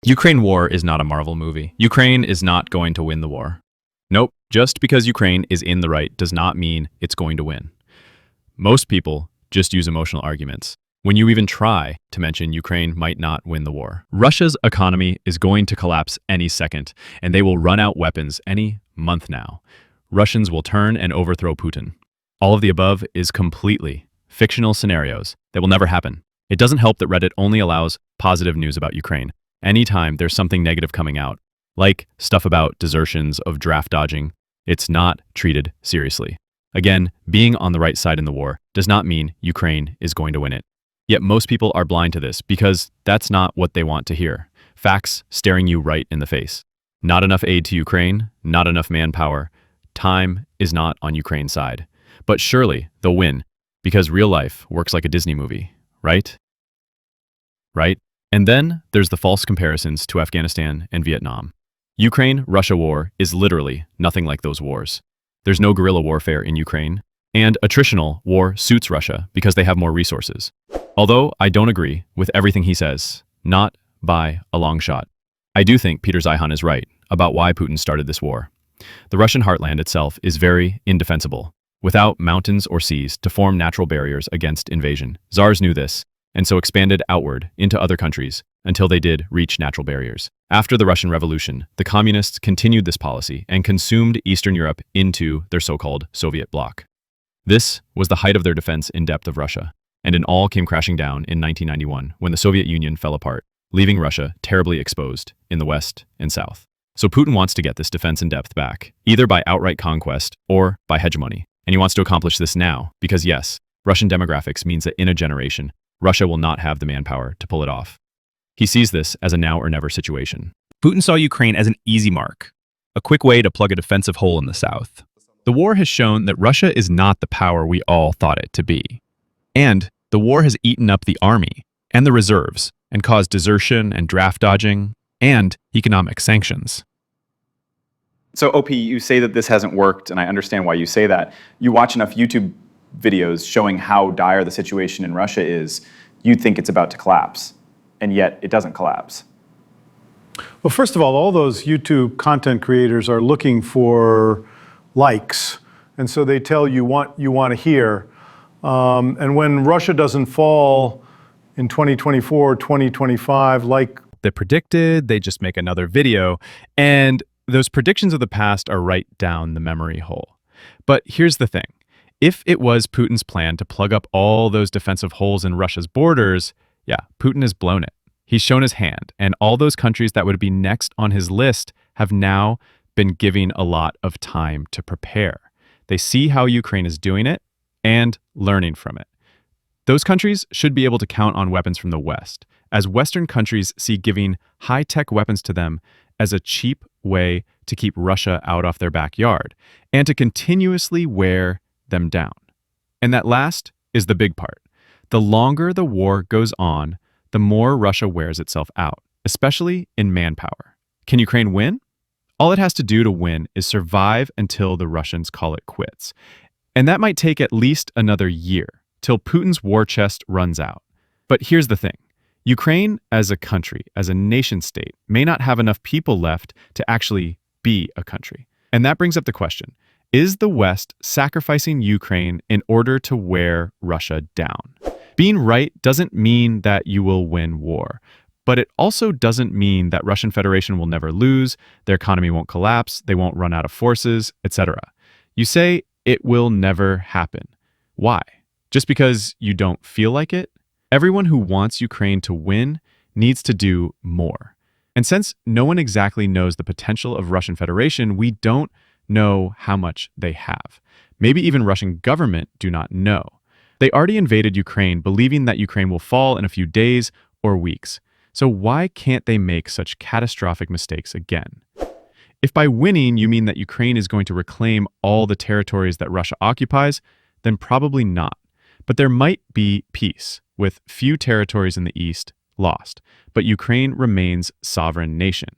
Ukraine war is not a Marvel movie. Ukraine is not going to win the war. Nope, just because Ukraine is in the right does not mean it's going to win. Most people just use emotional arguments when you even try to mention Ukraine might not win the war. Russia's economy is going to collapse any second, and they will run out weapons any month now. Russians will turn and overthrow Putin. All of the above is completely fictional scenarios that will never happen. It doesn't help that Reddit only allows positive news about Ukraine. Anytime there's something negative coming out, like stuff about desertions of draft dodging, it's not treated seriously. Again, being on the right side in the war does not mean Ukraine is going to win it. Yet most people are blind to this because that's not what they want to hear. Facts staring you right in the face. Not enough aid to Ukraine, not enough manpower. Time is not on Ukraine's side. But surely they'll win because real life works like a Disney movie, right? Right? And then there's the false comparisons to Afghanistan and Vietnam. Ukraine-Russia war is literally nothing like those wars. There's no guerrilla warfare in Ukraine, and attritional war suits Russia because they have more resources. Although I don't agree with everything he says, not by a long shot. I do think Peter Zeihan is right about why Putin started this war. The Russian heartland itself is very indefensible, without mountains or seas to form natural barriers against invasion. Tsars knew this, and so expanded outward into other countries until they did reach natural barriers. After the Russian Revolution, the communists continued this policy and consumed Eastern Europe into their so-called Soviet bloc. This was the height of their defense in depth of Russia, and it all came crashing down in 1991 when the Soviet Union fell apart, leaving Russia terribly exposed in the West and South. So Putin wants to get this defense in depth back, either by outright conquest or by hegemony. And he wants to accomplish this now because yes, Russian demographics means that in a generation, Russia will not have the manpower to pull it off. He sees this as a now or never situation. Putin saw Ukraine as an easy mark, a quick way to plug a defensive hole in the south. The war has shown that Russia is not the power we all thought it to be. And the war has eaten up the army and the reserves and caused desertion and draft dodging and economic sanctions. So OP, you say that this hasn't worked, and I understand why you say that. You watch enough YouTube videos showing how dire the situation in Russia is, you'd think it's about to collapse, and yet it doesn't collapse. Well, first of all those YouTube content creators are looking for likes, and so they tell you what you want to hear. And when Russia doesn't fall in 2024, 2025, like they predicted, they just make another video, and those predictions of the past are right down the memory hole. But here's the thing. If it was Putin's plan to plug up all those defensive holes in Russia's borders, yeah, Putin has blown it. He's shown his hand, and all those countries that would be next on his list have now been giving a lot of time to prepare. They see how Ukraine is doing it and learning from it. Those countries should be able to count on weapons from the West, as Western countries see giving high-tech weapons to them as a cheap way to keep Russia out of their backyard and to continuously wear them down. And that last is the big part. The longer the war goes on, the more Russia wears itself out, especially in manpower. Can Ukraine win? All it has to do to win is survive until the Russians call it quits. And that might take at least another year, till Putin's war chest runs out. But here's the thing. Ukraine as a country, as a nation state, may not have enough people left to actually be a country. And that brings up the question, is the West sacrificing Ukraine in order to wear Russia down? Being right doesn't mean that you will win war, but it also doesn't mean that Russian Federation will never lose, their economy won't collapse, they won't run out of forces, etc. You say it will never happen. Why? Just because you don't feel like it? Everyone who wants Ukraine to win needs to do more. And since no one exactly knows the potential of Russian Federation, we don't know how much they have. Maybe even Russian government do not know. They already invaded Ukraine, believing that Ukraine will fall in a few days or weeks. So why can't they make such catastrophic mistakes again? If by winning you mean that Ukraine is going to reclaim all the territories that Russia occupies, then probably not. But there might be peace, with few territories in the east lost, but Ukraine remains sovereign nation.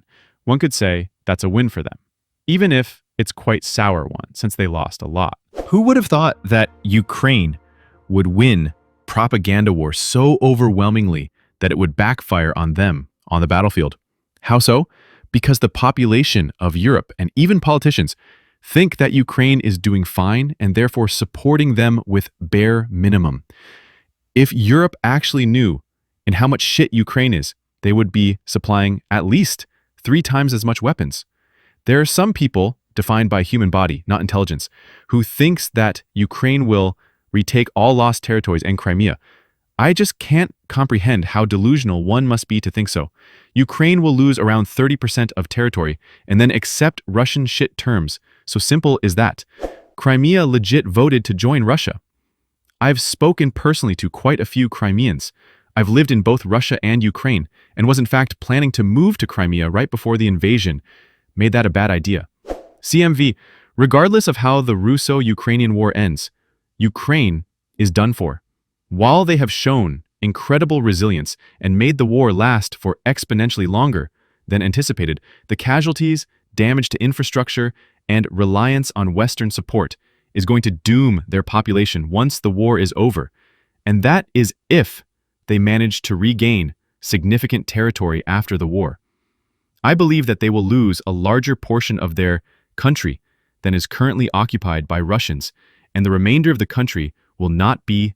One could say that's a win for them, even if it's quite sour one, since they lost a lot. Who would have thought that Ukraine would win propaganda war so overwhelmingly that it would backfire on them on the battlefield? How so? Because the population of Europe and even politicians think that Ukraine is doing fine and therefore supporting them with bare minimum. If Europe actually knew in how much shit Ukraine is, they would be supplying at least 3 times as much weapons. There are some people, defined by human body, not intelligence, who thinks that Ukraine will retake all lost territories and Crimea. I just can't comprehend how delusional one must be to think so. Ukraine will lose around 30% of territory and then accept Russian shit terms. So simple is that. Crimea legit voted to join Russia. I've spoken personally to quite a few Crimeans. I've lived in both Russia and Ukraine and was in fact planning to move to Crimea right before the invasion. Made that a bad idea. CMV, regardless of how the Russo-Ukrainian war ends, Ukraine is done for. While they have shown incredible resilience and made the war last for exponentially longer than anticipated, the casualties, damage to infrastructure, and reliance on Western support is going to doom their population once the war is over. And that is if they manage to regain significant territory after the war. I believe that they will lose a larger portion of their country than is currently occupied by Russians, and the remainder of the country will not be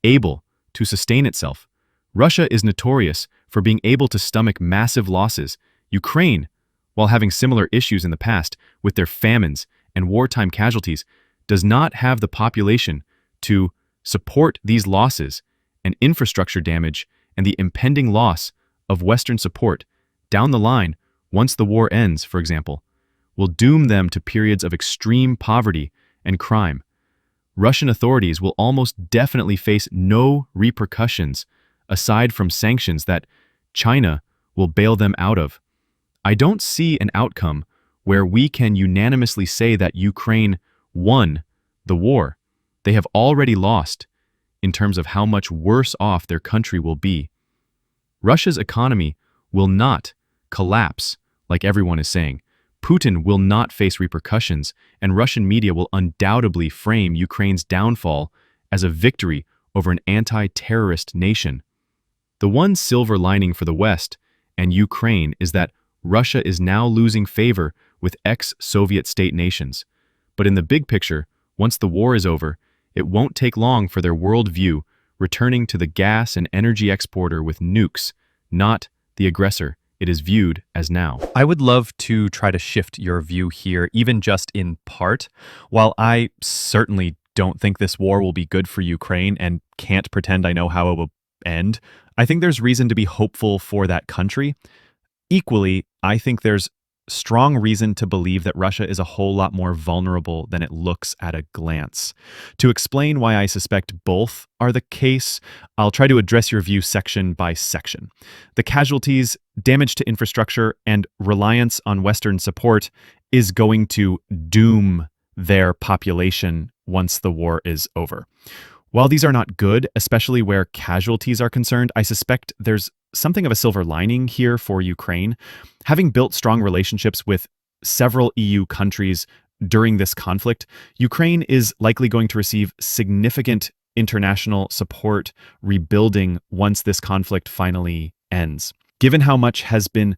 able to sustain itself. Russia is notorious for being able to stomach massive losses. Ukraine, while having similar issues in the past with their famines and wartime casualties, does not have the population to support these losses and infrastructure damage and the impending loss of Western support down the line once the war ends, for example, will doom them to periods of extreme poverty and crime. Russian authorities will almost definitely face no repercussions aside from sanctions that China will bail them out of. I don't see an outcome where we can unanimously say that Ukraine won the war. They have already lost in terms of how much worse off their country will be. Russia's economy will not collapse, like everyone is saying. Putin will not face repercussions, and Russian media will undoubtedly frame Ukraine's downfall as a victory over an anti-terrorist nation. The one silver lining for the West and Ukraine is that Russia is now losing favor with ex-Soviet state nations. But in the big picture, once the war is over, it won't take long for their worldview returning to the gas and energy exporter with nukes, not the aggressor it is viewed as now. I would love to try to shift your view here, even just in part. While I certainly don't think this war will be good for Ukraine and can't pretend I know how it will end, I think there's reason to be hopeful for that country. Equally, I think there's strong reason to believe that Russia is a whole lot more vulnerable than it looks at a glance. To explain why I suspect both are the case, I'll try to address your view section by section. The casualties, damage to infrastructure, and reliance on Western support is going to doom their population once the war is over. While these are not good, especially where casualties are concerned, I suspect there's something of a silver lining here for Ukraine. Having built strong relationships with several EU countries during this conflict, Ukraine is likely going to receive significant international support rebuilding once this conflict finally ends. Given how much has been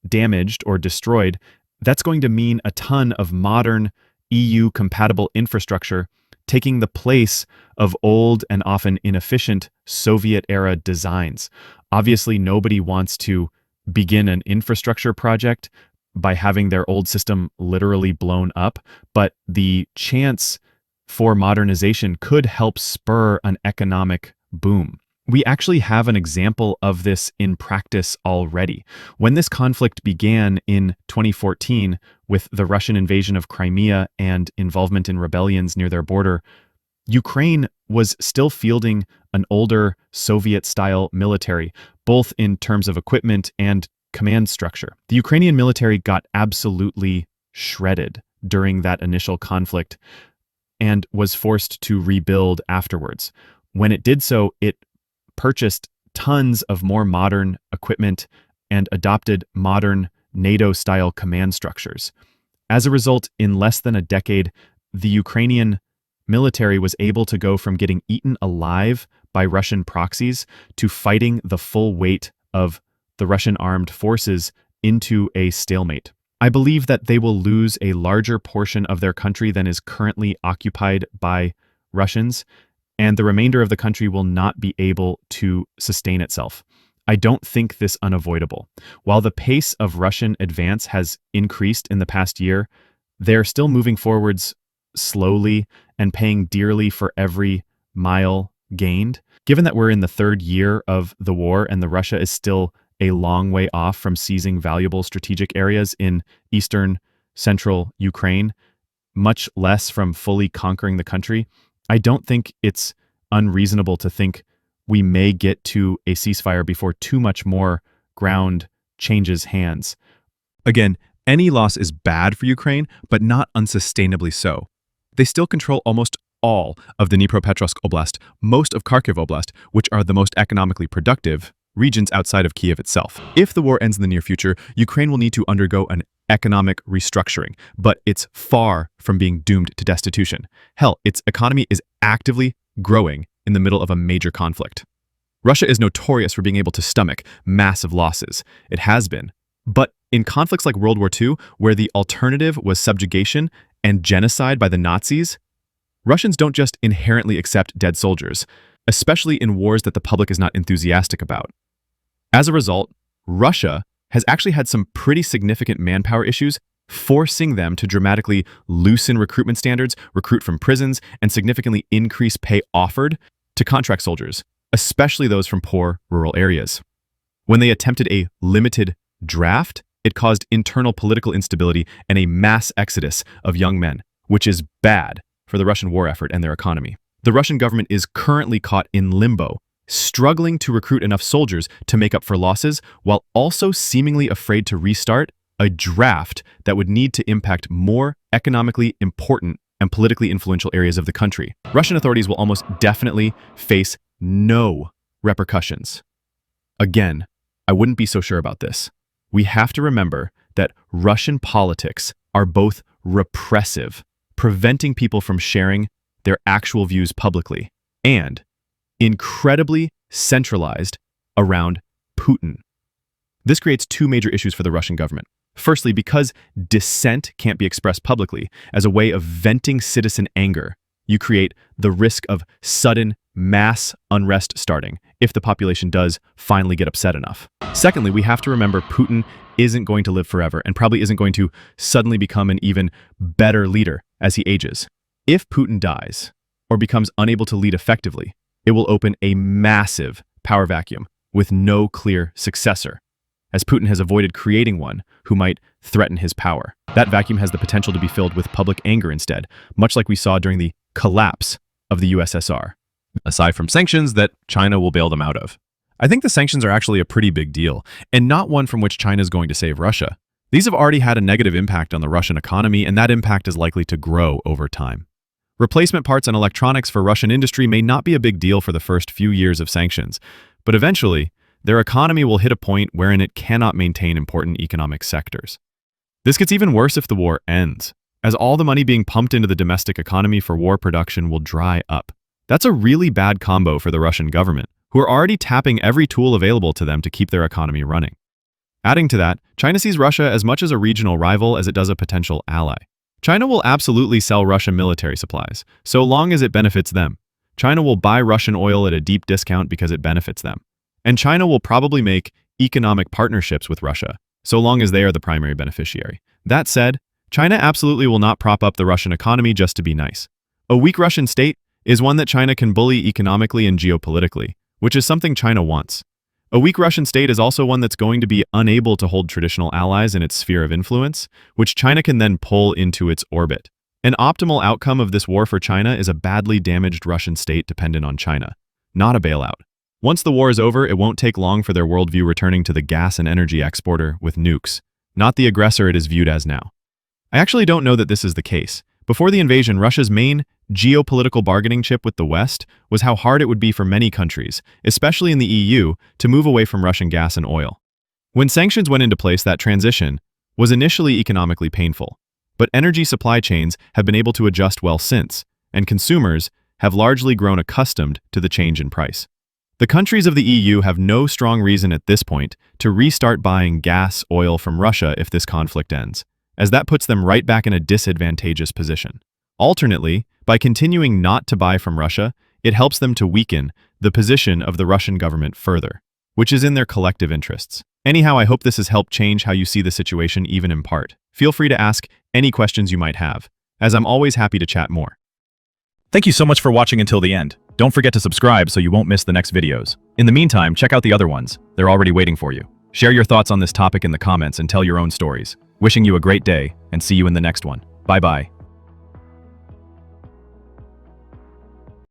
damaged or destroyed, that's going to mean a ton of modern EU-compatible infrastructure taking the place of old and often inefficient Soviet-era designs. Obviously, nobody wants to begin an infrastructure project by having their old system literally blown up, but the chance for modernization could help spur an economic boom. We actually have an example of this in practice already. When this conflict began in 2014 with the Russian invasion of Crimea and involvement in rebellions near their border, Ukraine was still fielding an older Soviet-style military, both in terms of equipment and command structure. The Ukrainian military got absolutely shredded during that initial conflict and was forced to rebuild afterwards. When it did so, it purchased tons of more modern equipment and adopted modern NATO-style command structures. As a result, in less than a decade, the Ukrainian military was able to go from getting eaten alive by Russian proxies to fighting the full weight of the Russian armed forces into a stalemate. I believe that they will lose a larger portion of their country than is currently occupied by Russians, and the remainder of the country will not be able to sustain itself. I don't think this unavoidable. While the pace of Russian advance has increased in the past year, they're still moving forwards slowly and paying dearly for every mile gained. Given that we're in the third year of the war and the Russia is still a long way off from seizing valuable strategic areas in eastern, central Ukraine, much less from fully conquering the country, I don't think it's unreasonable to think we may get to a ceasefire before too much more ground changes hands. Again, any loss is bad for Ukraine, but not unsustainably so. They still control almost all of the Dnipropetrovsk Oblast, most of Kharkiv Oblast, which are the most economically productive regions outside of Kiev itself. If the war ends in the near future, Ukraine will need to undergo an economic restructuring, but it's far from being doomed to destitution. Hell, its economy is actively growing in the middle of a major conflict. Russia is notorious for being able to stomach massive losses. It has been. But in conflicts like World War II, where the alternative was subjugation and genocide by the Nazis, Russians don't just inherently accept dead soldiers, especially in wars that the public is not enthusiastic about. As a result, Russia has actually had some pretty significant manpower issues, forcing them to dramatically loosen recruitment standards, recruit from prisons, and significantly increase pay offered to contract soldiers, especially those from poor rural areas. When they attempted a limited draft, it caused internal political instability and a mass exodus of young men, which is bad for the Russian war effort and their economy. The Russian government is currently caught in limbo, struggling to recruit enough soldiers to make up for losses, while also seemingly afraid to restart a draft that would need to impact more economically important and politically influential areas of the country. Russian authorities will almost definitely face no repercussions. Again, I wouldn't be so sure about this. We have to remember that Russian politics are both repressive, preventing people from sharing their actual views publicly, and incredibly centralized around Putin. This creates two major issues for the Russian government. Firstly, because dissent can't be expressed publicly as a way of venting citizen anger, you create the risk of sudden mass unrest starting if the population does finally get upset enough. Secondly, we have to remember Putin isn't going to live forever and probably isn't going to suddenly become an even better leader as he ages. If Putin dies or becomes unable to lead effectively, it will open a massive power vacuum with no clear successor, as Putin has avoided creating one who might threaten his power. That vacuum has the potential to be filled with public anger instead, much like we saw during the collapse of the USSR. Aside from sanctions that China will bail them out of. I think the sanctions are actually a pretty big deal, and not one from which China is going to save Russia. These have already had a negative impact on the Russian economy, and that impact is likely to grow over time. Replacement parts and electronics for Russian industry may not be a big deal for the first few years of sanctions, but eventually, their economy will hit a point wherein it cannot maintain important economic sectors. This gets even worse if the war ends, as all the money being pumped into the domestic economy for war production will dry up. That's a really bad combo for the Russian government, who are already tapping every tool available to them to keep their economy running. Adding to that, China sees Russia as much as a regional rival as it does a potential ally. China will absolutely sell Russia military supplies, so long as it benefits them. China will buy Russian oil at a deep discount because it benefits them. And China will probably make economic partnerships with Russia, so long as they are the primary beneficiary. That said, China absolutely will not prop up the Russian economy just to be nice. A weak Russian state is one that China can bully economically and geopolitically, which is something China wants. A weak Russian state is also one that's going to be unable to hold traditional allies in its sphere of influence, which China can then pull into its orbit. An optimal outcome of this war for China is a badly damaged Russian state dependent on China, not a bailout. Once the war is over, it won't take long for their worldview returning to the gas and energy exporter with nukes, not the aggressor it is viewed as now. I actually don't know that this is the case. Before the invasion, Russia's main geopolitical bargaining chip with the West was how hard it would be for many countries, especially in the EU, to move away from Russian gas and oil. When sanctions went into place, that transition was initially economically painful, but energy supply chains have been able to adjust well since, and consumers have largely grown accustomed to the change in price. The countries of the EU have no strong reason at this point to restart buying gas, oil from Russia if this conflict ends, as that puts them right back in a disadvantageous position. Alternately, by continuing not to buy from Russia, it helps them to weaken the position of the Russian government further, which is in their collective interests. Anyhow, I hope this has helped change how you see the situation even in part. Feel free to ask any questions you might have, as I'm always happy to chat more. Thank you so much for watching until the end. Don't forget to subscribe so you won't miss the next videos. In the meantime, check out the other ones. They're already waiting for you. Share your thoughts on this topic in the comments and tell your own stories. Wishing you a great day, and see you in the next one. Bye-bye.